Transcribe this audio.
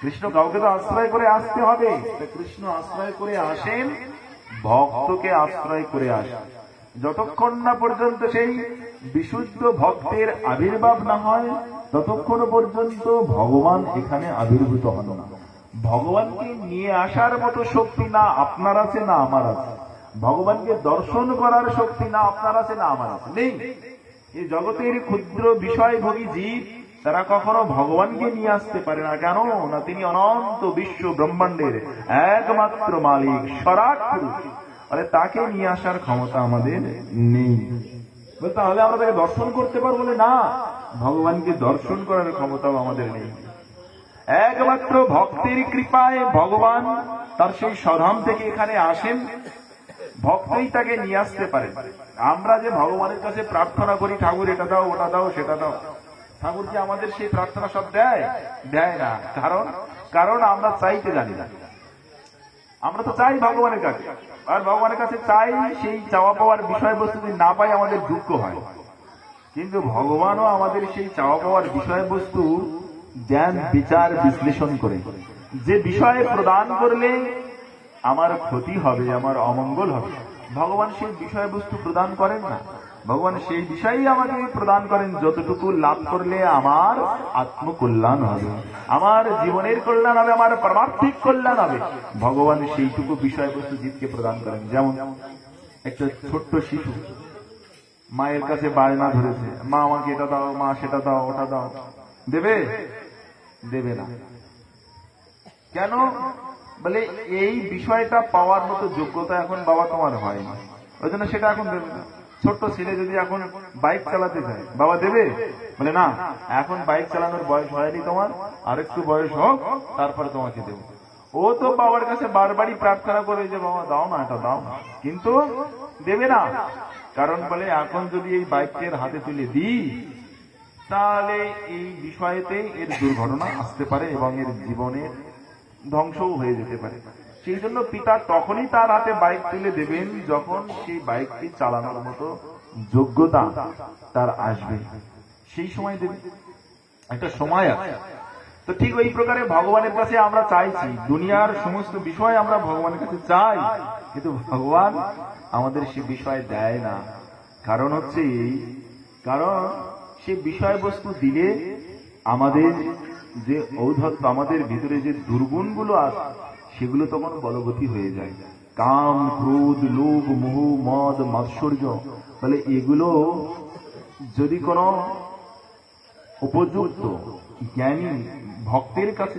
কৃষ্ণ কাউকে তো আশ্রয় করে আসতে হবে, কৃষ্ণ আশ্রয় করে আসেন, ভক্তকে আশ্রয় করে আসেন। যতক্ষণ না পর্যন্ত সেই বিশুদ্ধ ভক্তের আবির্ভাব না হয়, ততক্ষণ পর্যন্ত ভগবান এখানে আবির্ভূত হন না। ভগবানকে নিয়ে আসার মতো শক্তি না আপনার আছে না আমার আছে, ভগবানকে দর্শন করার শক্তি না আপনার আছে না আমার আছে, নেই। এই জগতের ক্ষুদ্র বিষয়ভোগী জীব তারা কখনো ভগবানকে নিয়ে আসতে পারে না। কেন না, তিনি অনন্ত বিশ্ব ব্রহ্মাণ্ডের একমাত্র মালিক, সরাট পুরুষ। আরে তাকে নিয়ে আসার ক্ষমতা আমাদের নেই। তাহলে আমরা তাকে দর্শন করতে পারবো বলে না, ভগবানকে দর্শন করার ক্ষমতাও আমাদের নেই। একমাত্র ভক্তের কৃপায় ভগবান তার সেই স্বধাম থেকে এখানে আসেন, ভক্তই তাকে নিয়ে আসতে পারে। আমরা যে ভগবানের কাছে প্রার্থনা করি, ঠাকুর এটা দাও, ওটা দাও, সেটা দাও, ঠাকুর কি আমাদের সেই প্রার্থনা সব দেয়? দেয় না। কারণ আমরা চাইতে জানি না। আমরা তো চাই ভগবানের কাছে, আর ভগবানের কাছে চাই, সেই চাওয়া পাওয়ার বিষয়বস্তু যদি না পাই আমাদের দুঃখ হয়। কিন্তু ভগবানও আমাদের সেই চাওয়া পাওয়ার বিষয়বস্তু জ্ঞান বিচার বিশ্লেষণ করে, যে বিষয়ে প্রদান করলে আমার ক্ষতি হবে, আমার অমঙ্গল হবে, ভগবান সেই বিষয়বস্তু প্রদান করেন না। ভগবান সেই বিষয়ই আমাকে প্রদান করেন যতটুকু লাভ করলে আমার আত্মকল্যাণ হবে, আমার জীবনের কল্যাণ হবে, আমার পারমার্থিক কল্যাণ হবে। ভগবান সেইটুকু বিষয়বস্তু জীবকে প্রদান করেন। যেমন একটা ছোট্ট শিশু মায়ের কাছে বায়না ধরেছে, মা আমাকে এটা দাও, মা সেটা দাও, ওটা দাও, দেবে? দেবে না। কেন? বলে এই বিষয়টা পাওয়ার মতো যোগ্যতা এখন বাবা তোমার হয় না, ওই জন্য সেটা এখন দেবে না। ছোট্ট ছেলে যদি এখন বাইক চালাতে চায়, বাবা দেবে? বলে না, এখন বাইক চালানোর বয়স হয়নি তোমার, আর একটু বয়স হোক তারপরে তোমাকে দেবো। ও তো বাবার কাছে বারবারই প্রার্থনা করে যে বাবা দাও না, এটা দাও, কিন্তু দেবে না। কারণ বলে এখন যদি এই বাইকের হাতে তুলে দিই তাহলে এই বিষয়তে এর দুর্ঘটনা আসতে পারে এবং এর জীবনের ধ্বংসও হয়ে যেতে পারে। সেই জন্য পিতা তখনই তার হাতে বাইক তুলে দেবেন যখন সেই বাইকটি চালানোর মতো যোগ্যতা তার আসবে, সেই সময় দেবেন। একটা সময় আছে। তো ঠিক ওই প্রকারে ভগবানের কাছে আমরা চাইছি, দুনিয়ার সমস্ত বিষয় আমরা ভগবানের কাছে চাই, কিন্তু ভগবান আমাদের সে বিষয় দেয় না। কারণ হচ্ছে কারণ সে বিষয়বস্তু দিলে আমাদের যে ঔদ্ধত্য, আমাদের ভিতরে যে দুর্গুণগুলো আছে সেগুলো তখন বলবতী হয়ে যায়। কাম, ক্রোধ, লোভ, মোহ, মদ, মাৎসর্য, বলে এগুলো যদি কোনো উপযুক্ত জ্ঞানী ভক্তের কাছে